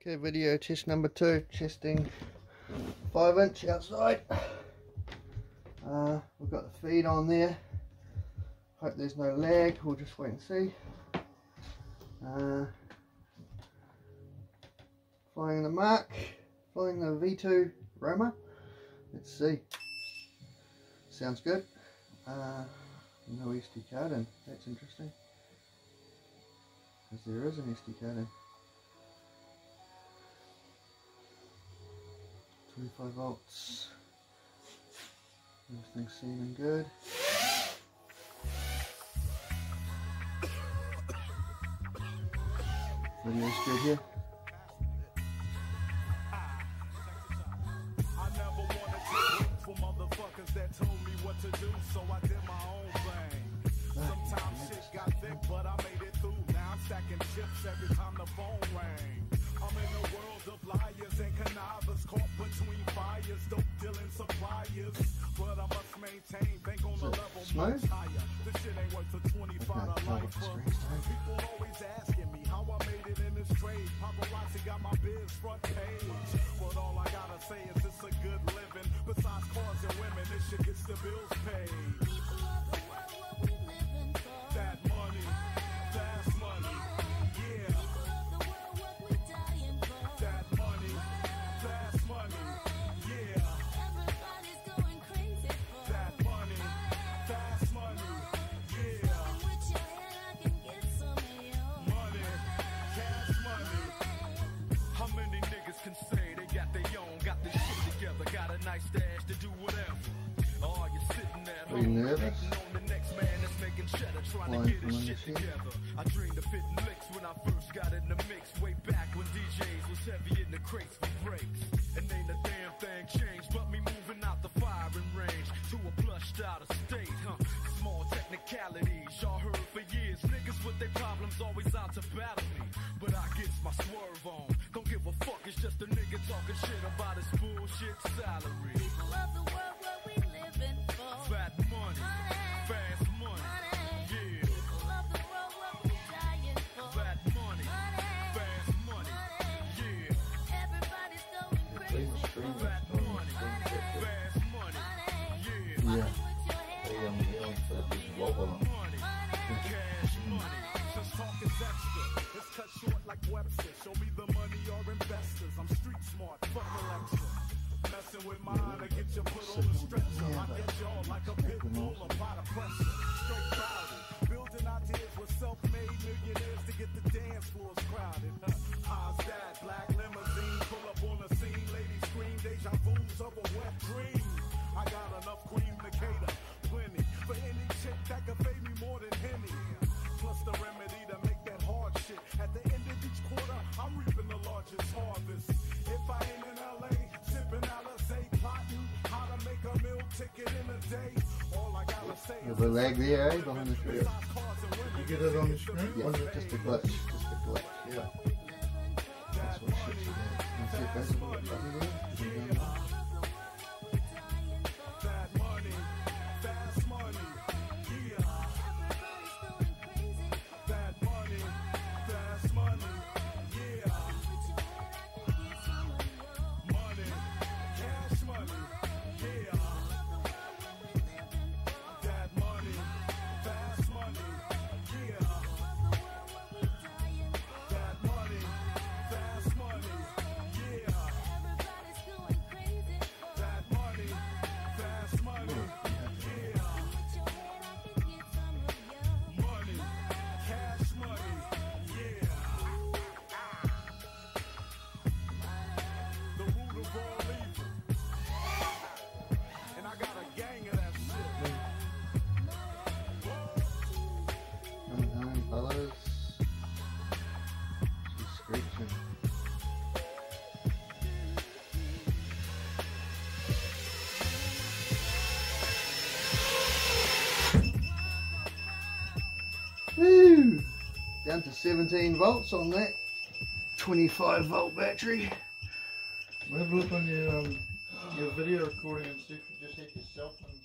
Okay, video test number 2, testing 5-inch outside. We've got the feed on there. Hope there's no lag, we'll just wait and see. Flying the Mark, flying the V2 Roma. Let's see. Sounds good. No SD card in, that's interesting. Because there is an SD card in. 25 volts. Everything's seeming good. Video's good here. I never wanted to work for motherfuckers that told me what to do, so I did my own thing. Sometimes shit got thick, but I made it through. Now I'm stacking chips every time the phone rang. I'm in a world of liars and connivers, caught between fires, dope dealing suppliers. But I must maintain, think on the level much higher. This shit ain't worth the 25 to life. People always asking me how I made it in this trade. Paparazzi got my biz front page. But all I gotta say is it's a good living. Besides cars and women, this shit gets the bills paid. People of the world, what we living for? That money, fast money, yeah. People of the world, what we dying for? That money, fast money, yeah. Everybody's going crazy for that money, fast money, yeah. With your head, I can get some of your money, cash money. How many niggas can say they got their own, got this shit together, got a nice stash to do whatever? Oh, you're sitting at home, waiting on the next man that's making cheddar, trying to get his shit together. I dreamed of fitting licks when I first got in the mix, way back when DJs was heavy in the crates for breaks. And ain't a damn thing changed, but me moving out the firing range to a plushed out estate, Small technicalities, y'all heard for years. Niggas with their problems always out to battle me, but I gets my swerve on. Don't give a fuck, it's just a nigga talking shit about his bullshit salary. People of the world, what we living for? Fat money, fast money, yeah. People of the world, what we dying for? Fat money, fast money, yeah. Everybody's going crazy for fat money, fast money, yeah. Yeah. Cash money, just talk is extra. It's cut short like Webster. Show me the money or investors. I'm street smart, fuck Alexa. Messing with mine, I get you put on the stretcher. I get y'all like a pit bull, apply the pressure. Straight crowded, building ideas with self-made millionaires to get the dance floors crowded. How's that? Black limousine, pull up on the scene. Ladies scream, deja vu's of a wet dream. I got enough cream to cater, plenty for any chick that can pay me more than Henny. Plus the remedy to make that hard shit. At the end of each quarter, I'm reaping the largest harvest. If I ain't in LA, sipping Alizé, plotting how to make a meal ticket in a day. All I gotta say is the lag there, eh? Behind the screen. You get it on the screen? Yeah, just a glitch. Just a glitch. Yeah. That's what shit you do. You see it visible at the button there? that money, fast money, yeah. That money, fast money, yeah. Money, cash money, yeah. That money, fast money, yeah. That money, fast money, yeah. That money, fast money, yeah. Money, cash money, yeah. The root of all evil. And I got a gang of that shit. Hi, fellas. She's screeching. Woo! Down to 17 volts on that 25 volt battery. Have a look on your video recording and see if you just hit your cell phone.